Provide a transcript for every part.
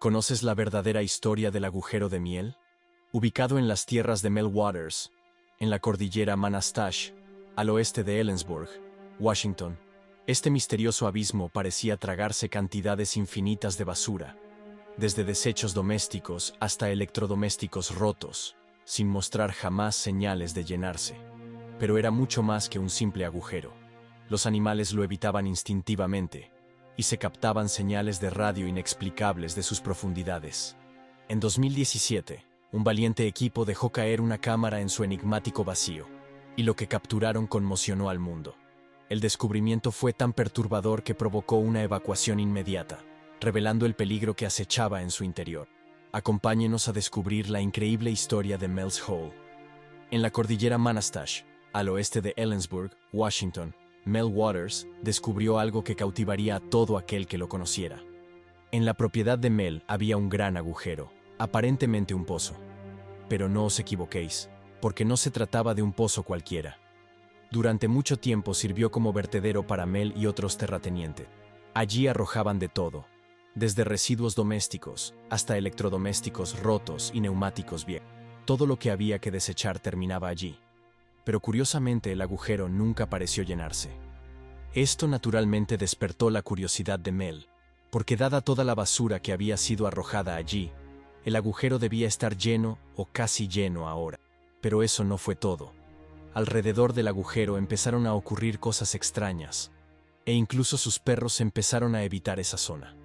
¿Conoces la verdadera historia del agujero de miel? Ubicado en las tierras de Melwaters, en la cordillera Manastash, al oeste de Ellensburg, Washington, este misterioso abismo parecía tragarse cantidades infinitas de basura, desde desechos domésticos hasta electrodomésticos rotos, sin mostrar jamás señales de llenarse. Pero era mucho más que un simple agujero. Los animales lo evitaban instintivamente, y se captaban señales de radio inexplicables de sus profundidades. En 2017, un valiente equipo dejó caer una cámara en su enigmático vacío, y lo que capturaron conmocionó al mundo. El descubrimiento fue tan perturbador que provocó una evacuación inmediata, revelando el peligro que acechaba en su interior. Acompáñenos a descubrir la increíble historia de Mel's Hole. En la cordillera Manastash, al oeste de Ellensburg, Washington, Melwaters descubrió algo que cautivaría a todo aquel que lo conociera. En la propiedad de Mel había un gran agujero, aparentemente un pozo. Pero no os equivoquéis, porque no se trataba de un pozo cualquiera. Durante mucho tiempo sirvió como vertedero para Mel y otros terratenientes. Allí arrojaban de todo, desde residuos domésticos hasta electrodomésticos rotos y neumáticos viejos. Todo lo que había que desechar terminaba allí. Pero curiosamente el agujero nunca pareció llenarse. Esto naturalmente despertó la curiosidad de Mel, porque dada toda la basura que había sido arrojada allí, el agujero debía estar lleno o casi lleno ahora. Pero eso no fue todo. Alrededor del agujero empezaron a ocurrir cosas extrañas, e incluso sus perros empezaron a evitar esa zona.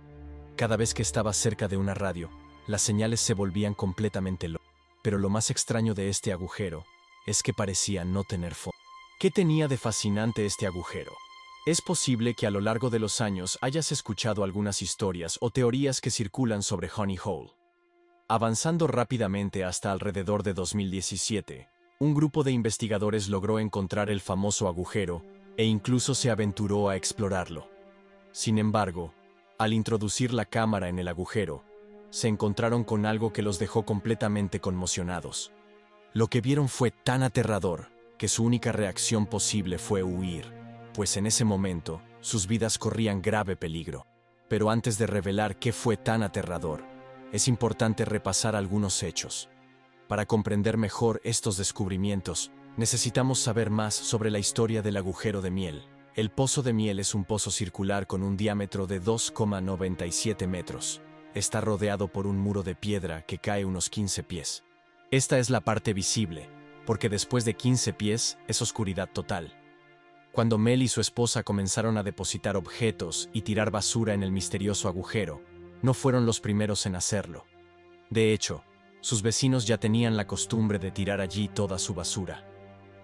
Cada vez que estaba cerca de una radio, las señales se volvían completamente locas. Pero lo más extraño de este agujero es que parecía no tener fondo. ¿Qué tenía de fascinante este agujero? Es posible que a lo largo de los años hayas escuchado algunas historias o teorías que circulan sobre Honey Hole. Avanzando rápidamente hasta alrededor de 2017, un grupo de investigadores logró encontrar el famoso agujero e incluso se aventuró a explorarlo. Sin embargo, al introducir la cámara en el agujero, se encontraron con algo que los dejó completamente conmocionados. Lo que vieron fue tan aterrador que su única reacción posible fue huir, pues en ese momento sus vidas corrían grave peligro. Pero antes de revelar qué fue tan aterrador, es importante repasar algunos hechos. Para comprender mejor estos descubrimientos, necesitamos saber más sobre la historia del agujero de miel. El pozo de miel es un pozo circular con un diámetro de 2,97 metros. Está rodeado por un muro de piedra que cae unos 15 pies. Esta es la parte visible, porque después de 15 pies es oscuridad total. Cuando Mel y su esposa comenzaron a depositar objetos y tirar basura en el misterioso agujero, no fueron los primeros en hacerlo. De hecho, sus vecinos ya tenían la costumbre de tirar allí toda su basura.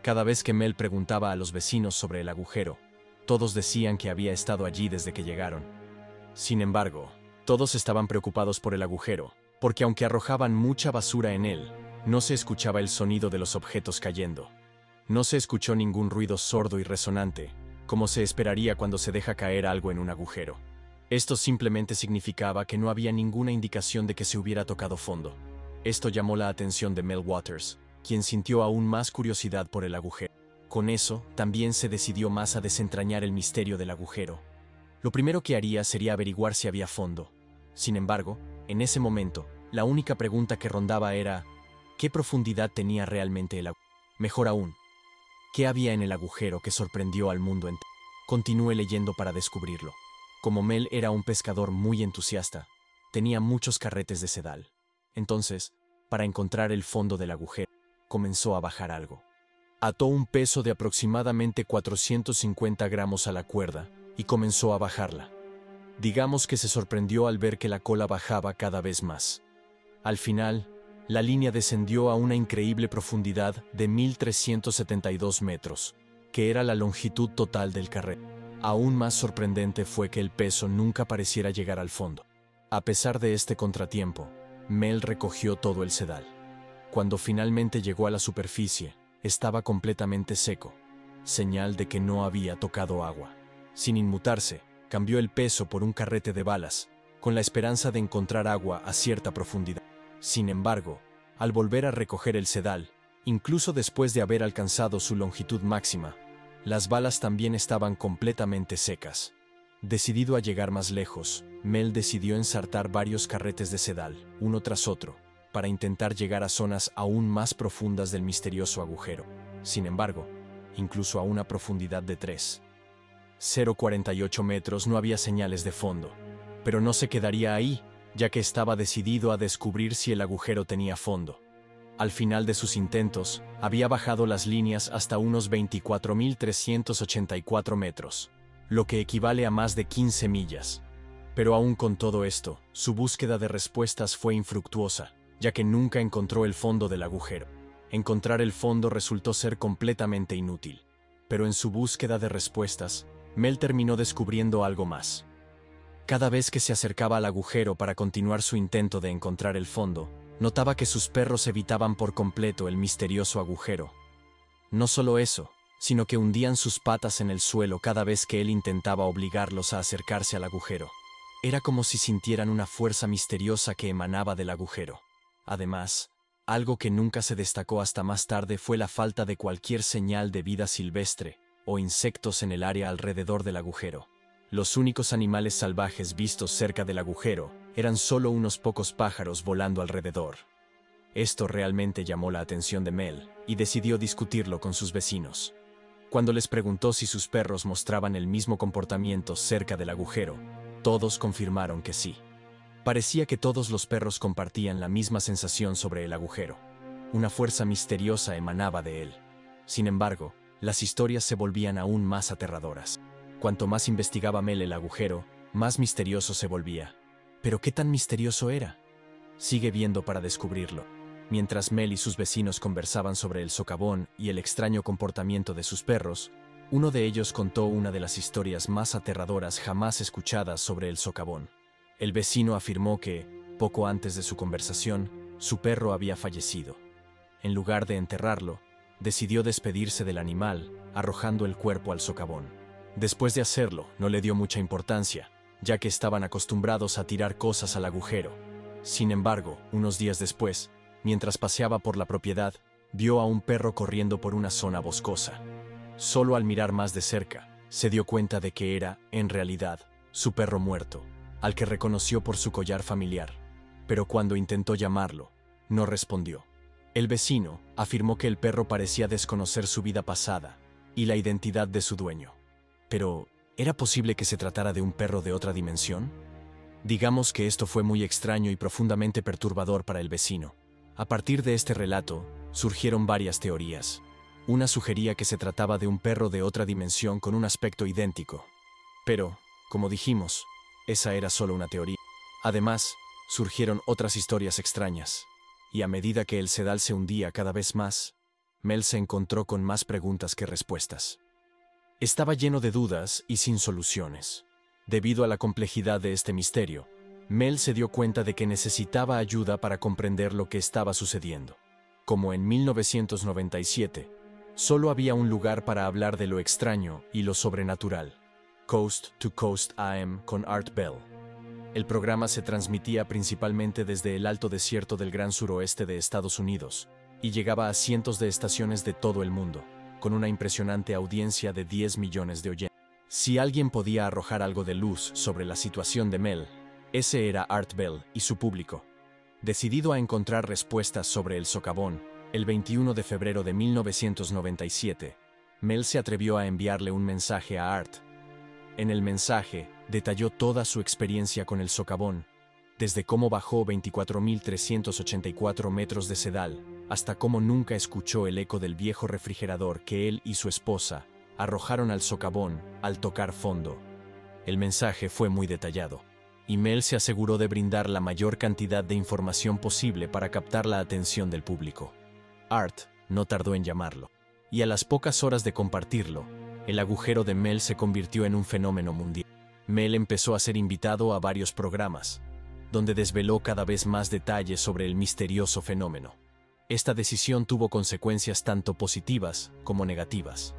Cada vez que Mel preguntaba a los vecinos sobre el agujero, todos decían que había estado allí desde que llegaron. Sin embargo, todos estaban preocupados por el agujero, porque aunque arrojaban mucha basura en él, no se escuchaba el sonido de los objetos cayendo. No se escuchó ningún ruido sordo y resonante, como se esperaría cuando se deja caer algo en un agujero. Esto simplemente significaba que no había ninguna indicación de que se hubiera tocado fondo. Esto llamó la atención de Melwaters, quien sintió aún más curiosidad por el agujero. Con eso, también se decidió más a desentrañar el misterio del agujero. Lo primero que haría sería averiguar si había fondo. Sin embargo, en ese momento, la única pregunta que rondaba era: ¿qué profundidad tenía realmente el agujero? Mejor aún, ¿qué había en el agujero que sorprendió al mundo entero? Continué leyendo para descubrirlo. Como Mel era un pescador muy entusiasta, tenía muchos carretes de sedal. Entonces, para encontrar el fondo del agujero, comenzó a bajar algo. Ató un peso de aproximadamente 450 gramos a la cuerda y comenzó a bajarla. Digamos que se sorprendió al ver que la cola bajaba cada vez más. Al final, la línea descendió a una increíble profundidad de 1.372 metros, que era la longitud total del carrete. Aún más sorprendente fue que el peso nunca pareciera llegar al fondo. A pesar de este contratiempo, Mel recogió todo el sedal. Cuando finalmente llegó a la superficie, estaba completamente seco, señal de que no había tocado agua. Sin inmutarse, cambió el peso por un carrete de balas, con la esperanza de encontrar agua a cierta profundidad. Sin embargo, al volver a recoger el sedal, incluso después de haber alcanzado su longitud máxima, las balas también estaban completamente secas. Decidido a llegar más lejos, Mel decidió ensartar varios carretes de sedal, uno tras otro, para intentar llegar a zonas aún más profundas del misterioso agujero. Sin embargo, incluso a una profundidad de 3,048 metros no había señales de fondo. Pero no se quedaría ahí, ya que estaba decidido a descubrir si el agujero tenía fondo. Al final de sus intentos, había bajado las líneas hasta unos 24.384 metros, lo que equivale a más de 15 millas. Pero aún con todo esto, su búsqueda de respuestas fue infructuosa, ya que nunca encontró el fondo del agujero. Encontrar el fondo resultó ser completamente inútil. Pero en su búsqueda de respuestas, Mel terminó descubriendo algo más. Cada vez que se acercaba al agujero para continuar su intento de encontrar el fondo, notaba que sus perros evitaban por completo el misterioso agujero. No solo eso, sino que hundían sus patas en el suelo cada vez que él intentaba obligarlos a acercarse al agujero. Era como si sintieran una fuerza misteriosa que emanaba del agujero. Además, algo que nunca se destacó hasta más tarde fue la falta de cualquier señal de vida silvestre o insectos en el área alrededor del agujero. Los únicos animales salvajes vistos cerca del agujero eran solo unos pocos pájaros volando alrededor. Esto realmente llamó la atención de Mel y decidió discutirlo con sus vecinos. Cuando les preguntó si sus perros mostraban el mismo comportamiento cerca del agujero, todos confirmaron que sí. Parecía que todos los perros compartían la misma sensación sobre el agujero. Una fuerza misteriosa emanaba de él. Sin embargo, las historias se volvían aún más aterradoras. Cuanto más investigaba Mel el agujero, más misterioso se volvía. ¿Pero qué tan misterioso era? Sigue viendo para descubrirlo. Mientras Mel y sus vecinos conversaban sobre el socavón y el extraño comportamiento de sus perros, uno de ellos contó una de las historias más aterradoras jamás escuchadas sobre el socavón. El vecino afirmó que, poco antes de su conversación, su perro había fallecido. En lugar de enterrarlo, decidió despedirse del animal, arrojando el cuerpo al socavón. Después de hacerlo, no le dio mucha importancia, ya que estaban acostumbrados a tirar cosas al agujero. Sin embargo, unos días después, mientras paseaba por la propiedad, vio a un perro corriendo por una zona boscosa. Solo al mirar más de cerca, se dio cuenta de que era, en realidad, su perro muerto, al que reconoció por su collar familiar. Pero cuando intentó llamarlo, no respondió. El vecino afirmó que el perro parecía desconocer su vida pasada y la identidad de su dueño. Pero, ¿era posible que se tratara de un perro de otra dimensión? Digamos que esto fue muy extraño y profundamente perturbador para el vecino. A partir de este relato, surgieron varias teorías. Una sugería que se trataba de un perro de otra dimensión con un aspecto idéntico. Pero, como dijimos, esa era solo una teoría. Además, surgieron otras historias extrañas. Y a medida que el sedal se hundía cada vez más, Mel se encontró con más preguntas que respuestas. Estaba lleno de dudas y sin soluciones. Debido a la complejidad de este misterio, Mel se dio cuenta de que necesitaba ayuda para comprender lo que estaba sucediendo. Como en 1997, solo había un lugar para hablar de lo extraño y lo sobrenatural: Coast to Coast AM con Art Bell. El programa se transmitía principalmente desde el alto desierto del gran suroeste de Estados Unidos y llegaba a cientos de estaciones de todo el mundo, con una impresionante audiencia de 10 millones de oyentes. Si alguien podía arrojar algo de luz sobre la situación de Mel, ese era Art Bell y su público. Decidido a encontrar respuestas sobre el socavón, el 21 de febrero de 1997, Mel se atrevió a enviarle un mensaje a Art. En el mensaje, detalló toda su experiencia con el socavón, desde cómo bajó 24.384 metros de sedal, hasta cómo nunca escuchó el eco del viejo refrigerador que él y su esposa arrojaron al socavón al tocar fondo. El mensaje fue muy detallado, y Mel se aseguró de brindar la mayor cantidad de información posible para captar la atención del público. Art no tardó en llamarlo, y a las pocas horas de compartirlo, el agujero de Mel se convirtió en un fenómeno mundial. Mel empezó a ser invitado a varios programas, donde desveló cada vez más detalles sobre el misterioso fenómeno. Esta decisión tuvo consecuencias tanto positivas como negativas.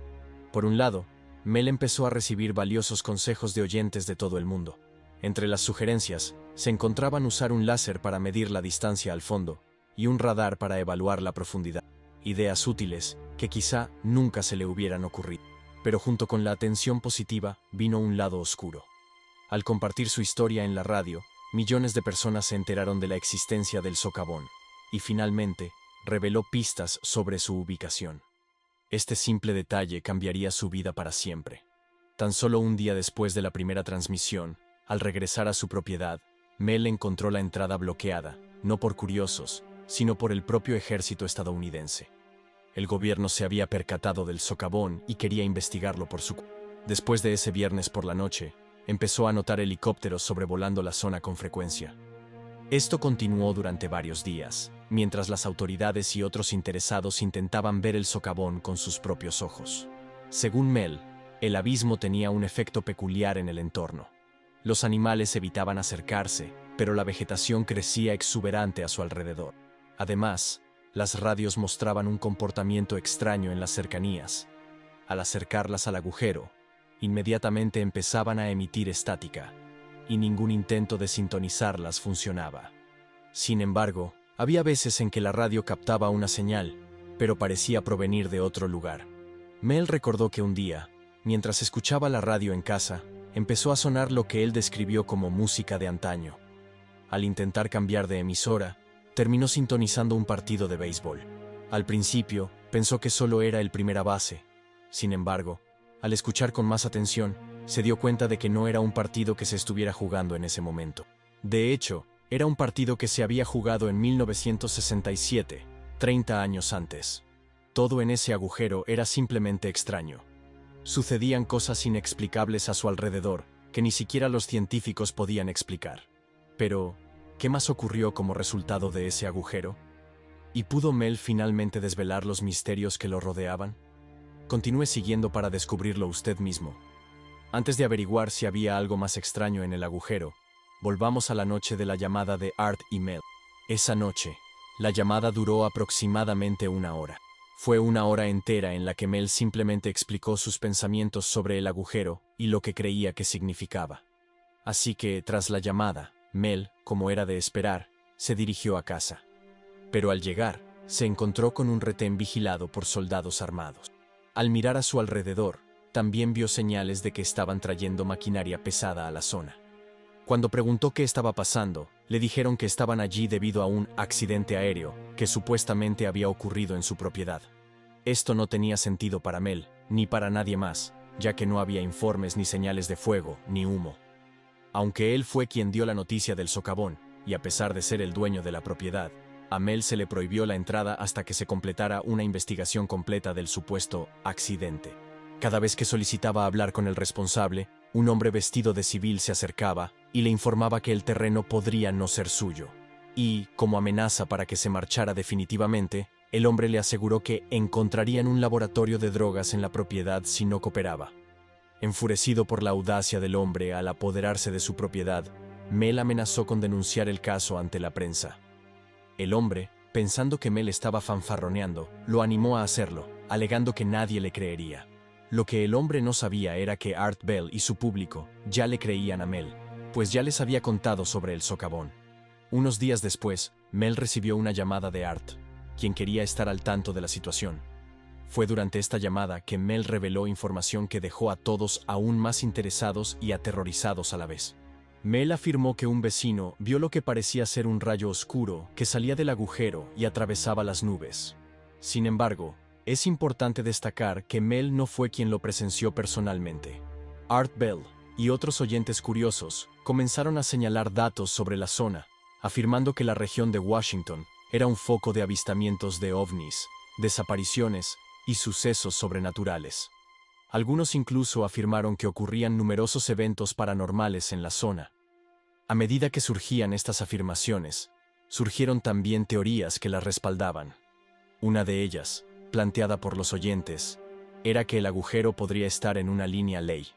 Por un lado, Mel empezó a recibir valiosos consejos de oyentes de todo el mundo. Entre las sugerencias, se encontraban usar un láser para medir la distancia al fondo y un radar para evaluar la profundidad. Ideas útiles que quizá nunca se le hubieran ocurrido. Pero junto con la atención positiva vino un lado oscuro. Al compartir su historia en la radio, millones de personas se enteraron de la existencia del socavón, y finalmente, reveló pistas sobre su ubicación. Este simple detalle cambiaría su vida para siempre. Tan solo un día después de la primera transmisión, al regresar a su propiedad, Mel encontró la entrada bloqueada, no por curiosos, sino por el propio ejército estadounidense. El gobierno se había percatado del socavón y quería investigarlo por su cuenta. Después de ese viernes por la noche, empezó a notar helicópteros sobrevolando la zona con frecuencia. Esto continuó durante varios días, mientras las autoridades y otros interesados intentaban ver el socavón con sus propios ojos. Según Mel, el abismo tenía un efecto peculiar en el entorno. Los animales evitaban acercarse, pero la vegetación crecía exuberante a su alrededor. Además, las radios mostraban un comportamiento extraño en las cercanías. Al acercarlas al agujero, inmediatamente empezaban a emitir estática, y ningún intento de sintonizarlas funcionaba. Sin embargo, había veces en que la radio captaba una señal, pero parecía provenir de otro lugar. Mel recordó que un día, mientras escuchaba la radio en casa, empezó a sonar lo que él describió como música de antaño. Al intentar cambiar de emisora, terminó sintonizando un partido de béisbol. Al principio, pensó que solo era el primera base. Sin embargo, al escuchar con más atención, se dio cuenta de que no era un partido que se estuviera jugando en ese momento. De hecho, era un partido que se había jugado en 1967, 30 años antes. Todo en ese agujero era simplemente extraño. Sucedían cosas inexplicables a su alrededor que ni siquiera los científicos podían explicar. Pero, ¿qué más ocurrió como resultado de ese agujero? ¿Y pudo Mel finalmente desvelar los misterios que lo rodeaban? Continúe siguiendo para descubrirlo usted mismo. Antes de averiguar si había algo más extraño en el agujero, volvamos a la noche de la llamada de Art y Mel. Esa noche, la llamada duró aproximadamente 1 hora. Fue 1 hora entera en la que Mel simplemente explicó sus pensamientos sobre el agujero y lo que creía que significaba. Así que, tras la llamada, Mel, como era de esperar, se dirigió a casa. Pero al llegar, se encontró con un retén vigilado por soldados armados. Al mirar a su alrededor, también vio señales de que estaban trayendo maquinaria pesada a la zona. Cuando preguntó qué estaba pasando, le dijeron que estaban allí debido a un accidente aéreo que supuestamente había ocurrido en su propiedad. Esto no tenía sentido para Mel, ni para nadie más, ya que no había informes ni señales de fuego, ni humo. Aunque él fue quien dio la noticia del socavón, y a pesar de ser el dueño de la propiedad, a Mel se le prohibió la entrada hasta que se completara una investigación completa del supuesto accidente. Cada vez que solicitaba hablar con el responsable, un hombre vestido de civil se acercaba y le informaba que el terreno podría no ser suyo. Y, como amenaza para que se marchara definitivamente, el hombre le aseguró que encontrarían un laboratorio de drogas en la propiedad si no cooperaba. Enfurecido por la audacia del hombre al apoderarse de su propiedad, Mel amenazó con denunciar el caso ante la prensa. El hombre, pensando que Mel estaba fanfarroneando, lo animó a hacerlo, alegando que nadie le creería. Lo que el hombre no sabía era que Art Bell y su público ya le creían a Mel, pues ya les había contado sobre el socavón. Unos días después, Mel recibió una llamada de Art, quien quería estar al tanto de la situación. Fue durante esta llamada que Mel reveló información que dejó a todos aún más interesados y aterrorizados a la vez. Mel afirmó que un vecino vio lo que parecía ser un rayo oscuro que salía del agujero y atravesaba las nubes. Sin embargo, es importante destacar que Mel no fue quien lo presenció personalmente. Art Bell y otros oyentes curiosos comenzaron a señalar datos sobre la zona, afirmando que la región de Washington era un foco de avistamientos de ovnis, desapariciones y sucesos sobrenaturales. Algunos incluso afirmaron que ocurrían numerosos eventos paranormales en la zona. A medida que surgían estas afirmaciones, surgieron también teorías que las respaldaban. Una de ellas, planteada por los oyentes, era que el agujero podría estar en una línea ley.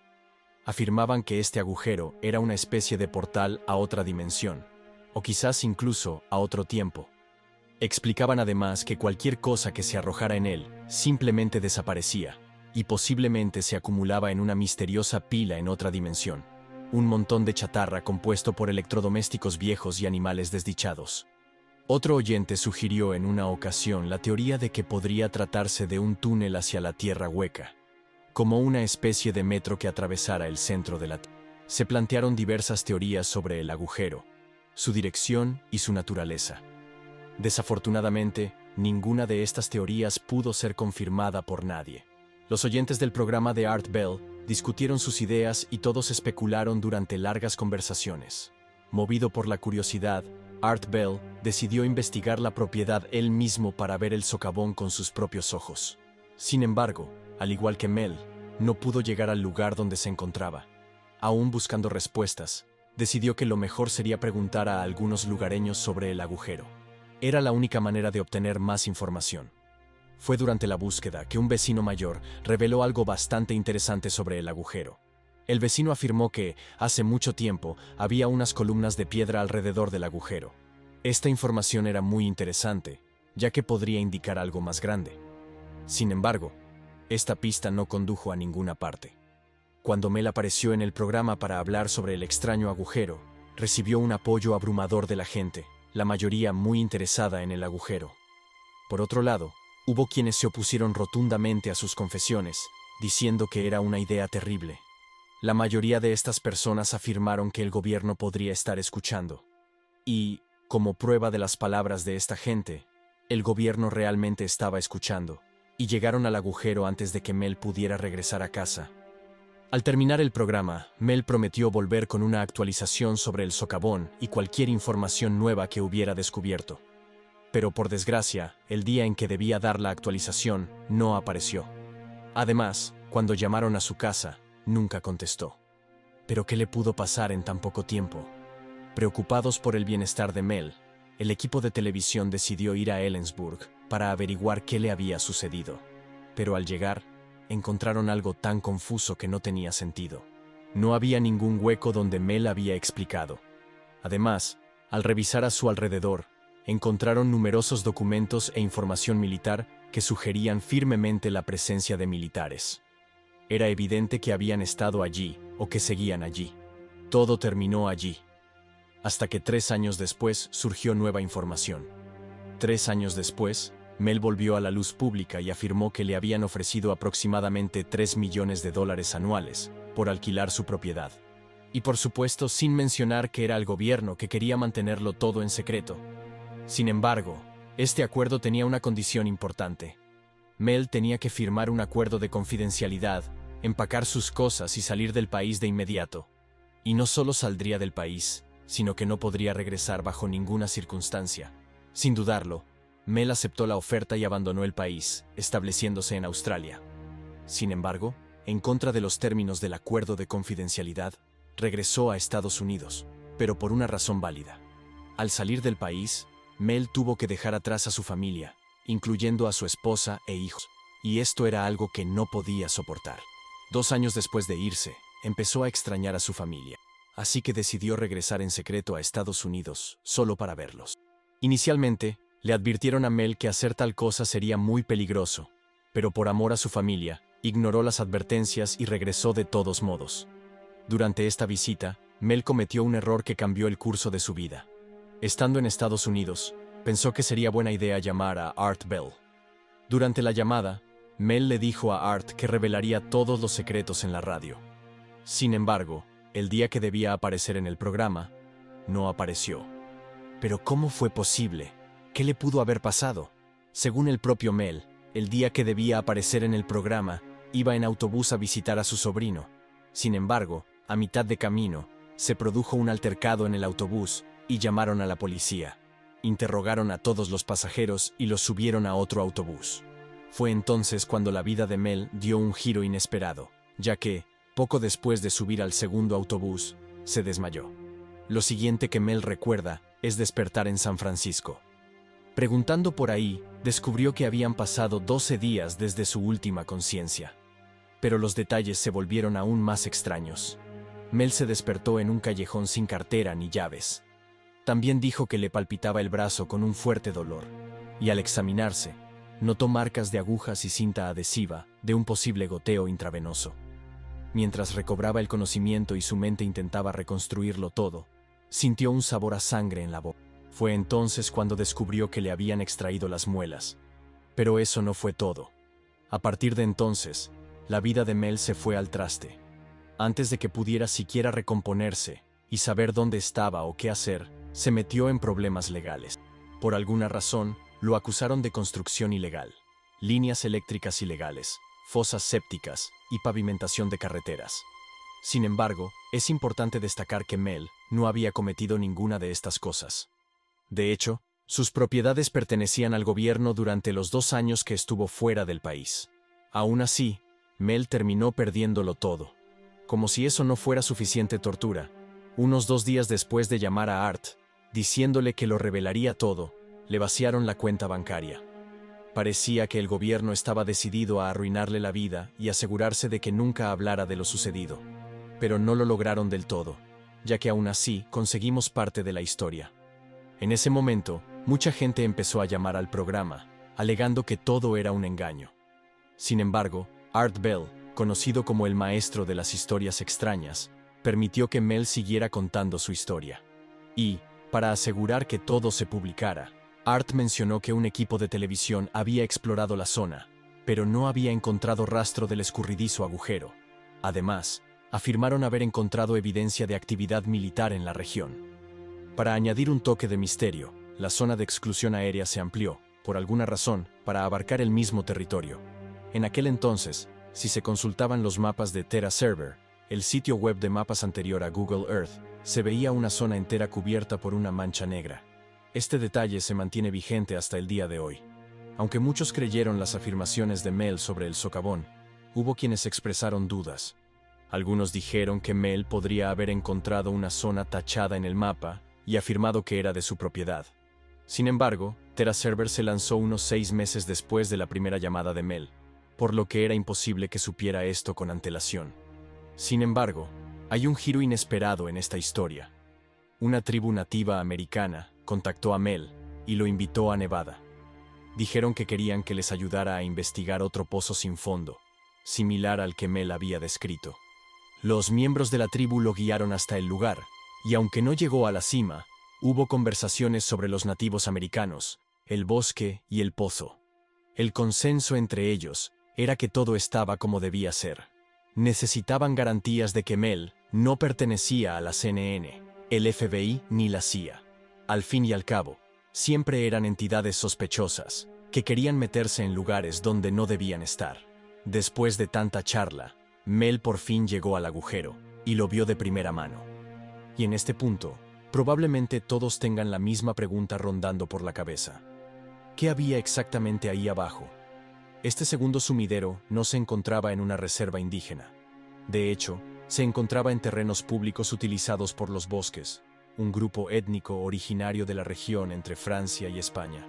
Afirmaban que este agujero era una especie de portal a otra dimensión, o quizás incluso a otro tiempo. Explicaban además que cualquier cosa que se arrojara en él simplemente desaparecía, y posiblemente se acumulaba en una misteriosa pila en otra dimensión, un montón de chatarra compuesto por electrodomésticos viejos y animales desdichados. Otro oyente sugirió en una ocasión la teoría de que podría tratarse de un túnel hacia la Tierra hueca, como una especie de metro que atravesara el centro de la Tierra. Se plantearon diversas teorías sobre el agujero, su dirección y su naturaleza. Desafortunadamente, ninguna de estas teorías pudo ser confirmada por nadie. Los oyentes del programa de Art Bell discutieron sus ideas y todos especularon durante largas conversaciones. Movido por la curiosidad, Art Bell decidió investigar la propiedad él mismo para ver el socavón con sus propios ojos. Sin embargo, al igual que Mel, no pudo llegar al lugar donde se encontraba. Aún buscando respuestas, decidió que lo mejor sería preguntar a algunos lugareños sobre el agujero. Era la única manera de obtener más información. Fue durante la búsqueda que un vecino mayor reveló algo bastante interesante sobre el agujero. El vecino afirmó que, hace mucho tiempo, había unas columnas de piedra alrededor del agujero. Esta información era muy interesante, ya que podría indicar algo más grande. Sin embargo, esta pista no condujo a ninguna parte. Cuando Mel apareció en el programa para hablar sobre el extraño agujero, recibió un apoyo abrumador de la gente, la mayoría muy interesada en el agujero. Por otro lado, hubo quienes se opusieron rotundamente a sus confesiones, diciendo que era una idea terrible. La mayoría de estas personas afirmaron que el gobierno podría estar escuchando. Y, como prueba de las palabras de esta gente, el gobierno realmente estaba escuchando, y llegaron al agujero antes de que Mel pudiera regresar a casa. Al terminar el programa, Mel prometió volver con una actualización sobre el socavón y cualquier información nueva que hubiera descubierto. Pero por desgracia, el día en que debía dar la actualización no apareció. Además, cuando llamaron a su casa, nunca contestó. ¿Pero qué le pudo pasar en tan poco tiempo? Preocupados por el bienestar de Mel, el equipo de televisión decidió ir a Ellensburg para averiguar qué le había sucedido. Pero al llegar, encontraron algo tan confuso que no tenía sentido. No había ningún hueco donde Mel había explicado. Además, al revisar a su alrededor, encontraron numerosos documentos e información militar que sugerían firmemente la presencia de militares. Era evidente que habían estado allí o que seguían allí. Todo terminó allí. Hasta que 3 años después surgió nueva información. 3 años después, Mel volvió a la luz pública y afirmó que le habían ofrecido aproximadamente $3 millones anuales por alquilar su propiedad. Y por supuesto, sin mencionar que era el gobierno que quería mantenerlo todo en secreto. Sin embargo, este acuerdo tenía una condición importante. Mel tenía que firmar un acuerdo de confidencialidad, empacar sus cosas y salir del país de inmediato. Y no solo saldría del país, sino que no podría regresar bajo ninguna circunstancia. Sin dudarlo, Mel aceptó la oferta y abandonó el país, estableciéndose en Australia. Sin embargo, en contra de los términos del acuerdo de confidencialidad, regresó a Estados Unidos, pero por una razón válida. Al salir del país, Mel tuvo que dejar atrás a su familia, incluyendo a su esposa e hijos, y esto era algo que no podía soportar. 2 años después de irse, empezó a extrañar a su familia, así que decidió regresar en secreto a Estados Unidos, solo para verlos. Inicialmente, le advirtieron a Mel que hacer tal cosa sería muy peligroso, pero por amor a su familia, ignoró las advertencias y regresó de todos modos. Durante esta visita, Mel cometió un error que cambió el curso de su vida. Estando en Estados Unidos, pensó que sería buena idea llamar a Art Bell. Durante la llamada, Mel le dijo a Art que revelaría todos los secretos en la radio. Sin embargo, el día que debía aparecer en el programa, no apareció. ¿Pero cómo fue posible? ¿Qué le pudo haber pasado? Según el propio Mel, el día que debía aparecer en el programa, iba en autobús a visitar a su sobrino. Sin embargo, a mitad de camino, se produjo un altercado en el autobús y llamaron a la policía. Interrogaron a todos los pasajeros y los subieron a otro autobús. Fue entonces cuando la vida de Mel dio un giro inesperado, ya que, poco después de subir al segundo autobús, se desmayó. Lo siguiente que Mel recuerda es despertar en San Francisco. Preguntando por ahí, descubrió que habían pasado 12 días desde su última conciencia. Pero los detalles se volvieron aún más extraños. Mel se despertó en un callejón sin cartera ni llaves. También dijo que le palpitaba el brazo con un fuerte dolor, y al examinarse, notó marcas de agujas y cinta adhesiva de un posible goteo intravenoso. Mientras recobraba el conocimiento y su mente intentaba reconstruirlo todo, sintió un sabor a sangre en la boca. Fue entonces cuando descubrió que le habían extraído las muelas. Pero eso no fue todo. A partir de entonces, la vida de Mel se fue al traste. Antes de que pudiera siquiera recomponerse y saber dónde estaba o qué hacer, se metió en problemas legales. Por alguna razón, lo acusaron de construcción ilegal, líneas eléctricas ilegales, fosas sépticas y pavimentación de carreteras. Sin embargo, es importante destacar que Mel no había cometido ninguna de estas cosas. De hecho, sus propiedades pertenecían al gobierno durante los 2 años que estuvo fuera del país. Aún así, Mel terminó perdiéndolo todo. Como si eso no fuera suficiente tortura, unos 2 días después de llamar a Art, diciéndole que lo revelaría todo, le vaciaron la cuenta bancaria. Parecía que el gobierno estaba decidido a arruinarle la vida y asegurarse de que nunca hablara de lo sucedido. Pero no lo lograron del todo, ya que aún así conseguimos parte de la historia. En ese momento, mucha gente empezó a llamar al programa, alegando que todo era un engaño. Sin embargo, Art Bell, conocido como el maestro de las historias extrañas, permitió que Mel siguiera contando su historia. Y, para asegurar que todo se publicara, Art mencionó que un equipo de televisión había explorado la zona, pero no había encontrado rastro del escurridizo agujero. Además, afirmaron haber encontrado evidencia de actividad militar en la región. Para añadir un toque de misterio, la zona de exclusión aérea se amplió, por alguna razón, para abarcar el mismo territorio. En aquel entonces, si se consultaban los mapas de TerraServer, el sitio web de mapas anterior a Google Earth, se veía una zona entera cubierta por una mancha negra. Este detalle se mantiene vigente hasta el día de hoy. Aunque muchos creyeron las afirmaciones de Mel sobre el socavón, hubo quienes expresaron dudas. Algunos dijeron que Mel podría haber encontrado una zona tachada en el mapa y afirmado que era de su propiedad. Sin embargo, TerraServer se lanzó unos 6 meses después de la primera llamada de Mel, por lo que era imposible que supiera esto con antelación. Sin embargo, hay un giro inesperado en esta historia. Una tribu nativa americana contactó a Mel y lo invitó a Nevada. Dijeron que querían que les ayudara a investigar otro pozo sin fondo, similar al que Mel había descrito. Los miembros de la tribu lo guiaron hasta el lugar, y aunque no llegó a la cima, hubo conversaciones sobre los nativos americanos, el bosque y el pozo. El consenso entre ellos era que todo estaba como debía ser. Necesitaban garantías de que Mel no pertenecía a la CNN, el FBI ni la CIA. Al fin y al cabo, siempre eran entidades sospechosas, que querían meterse en lugares donde no debían estar. Después de tanta charla, Mel por fin llegó al agujero, y lo vio de primera mano. Y en este punto, probablemente todos tengan la misma pregunta rondando por la cabeza. ¿Qué había exactamente ahí abajo? Este segundo sumidero no se encontraba en una reserva indígena. De hecho, se encontraba en terrenos públicos utilizados por los Bosques, un grupo étnico originario de la región entre Francia y España.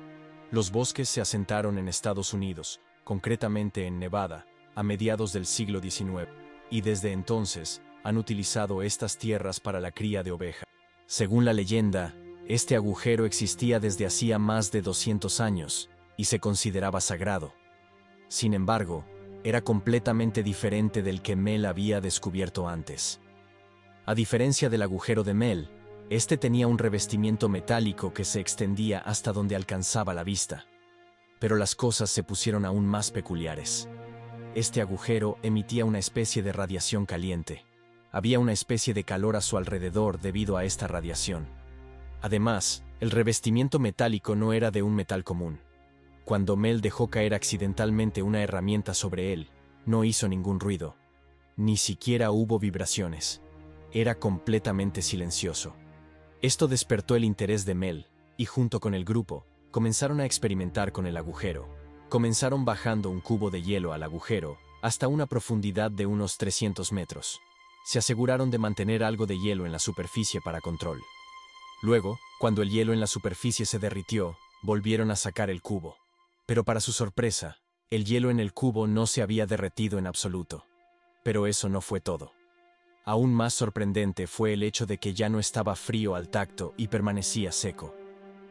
Los Bosques se asentaron en Estados Unidos, concretamente en Nevada, a mediados del siglo XIX, y desde entonces han utilizado estas tierras para la cría de oveja. Según la leyenda, este agujero existía desde hacía más de 200 años y se consideraba sagrado. Sin embargo, era completamente diferente del que Mel había descubierto antes. A diferencia del agujero de Mel, este tenía un revestimiento metálico que se extendía hasta donde alcanzaba la vista. Pero las cosas se pusieron aún más peculiares. Este agujero emitía una especie de radiación caliente. Había una especie de calor a su alrededor debido a esta radiación. Además, el revestimiento metálico no era de un metal común. Cuando Mel dejó caer accidentalmente una herramienta sobre él, no hizo ningún ruido. Ni siquiera hubo vibraciones. Era completamente silencioso. Esto despertó el interés de Mel, y junto con el grupo, comenzaron a experimentar con el agujero. Comenzaron bajando un cubo de hielo al agujero, hasta una profundidad de unos 300 metros. Se aseguraron de mantener algo de hielo en la superficie para control. Luego, cuando el hielo en la superficie se derritió, volvieron a sacar el cubo. Pero para su sorpresa, el hielo en el cubo no se había derretido en absoluto. Pero eso no fue todo. Aún más sorprendente fue el hecho de que ya no estaba frío al tacto y permanecía seco.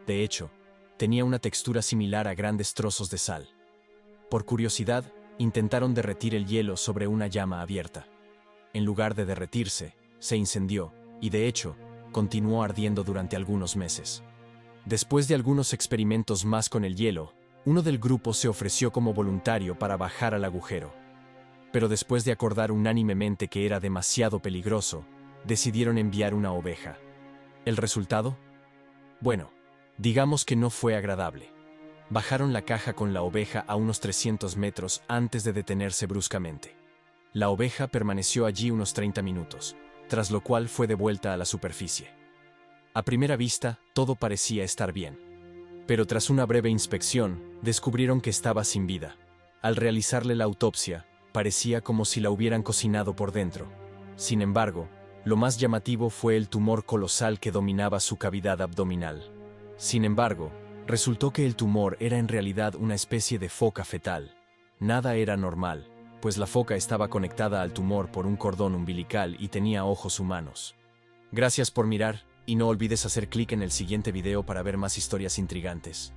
De hecho, tenía una textura similar a grandes trozos de sal. Por curiosidad, intentaron derretir el hielo sobre una llama abierta. En lugar de derretirse, se incendió, y de hecho, continuó ardiendo durante algunos meses. Después de algunos experimentos más con el hielo, uno del grupo se ofreció como voluntario para bajar al agujero. pero después de acordar unánimemente que era demasiado peligroso, decidieron enviar una oveja. ¿El resultado? Bueno, digamos que no fue agradable. Bajaron la caja con la oveja a unos 300 metros antes de detenerse bruscamente. La oveja permaneció allí unos 30 minutos, tras lo cual fue devuelta a la superficie. A primera vista, todo parecía estar bien. Pero tras una breve inspección, descubrieron que estaba sin vida. Al realizarle la autopsia, parecía como si la hubieran cocinado por dentro. Sin embargo, lo más llamativo fue el tumor colosal que dominaba su cavidad abdominal. Sin embargo, resultó que el tumor era en realidad una especie de foca fetal. Nada era normal, pues la foca estaba conectada al tumor por un cordón umbilical y tenía ojos humanos. Gracias por mirar, y no olvides hacer clic en el siguiente video para ver más historias intrigantes.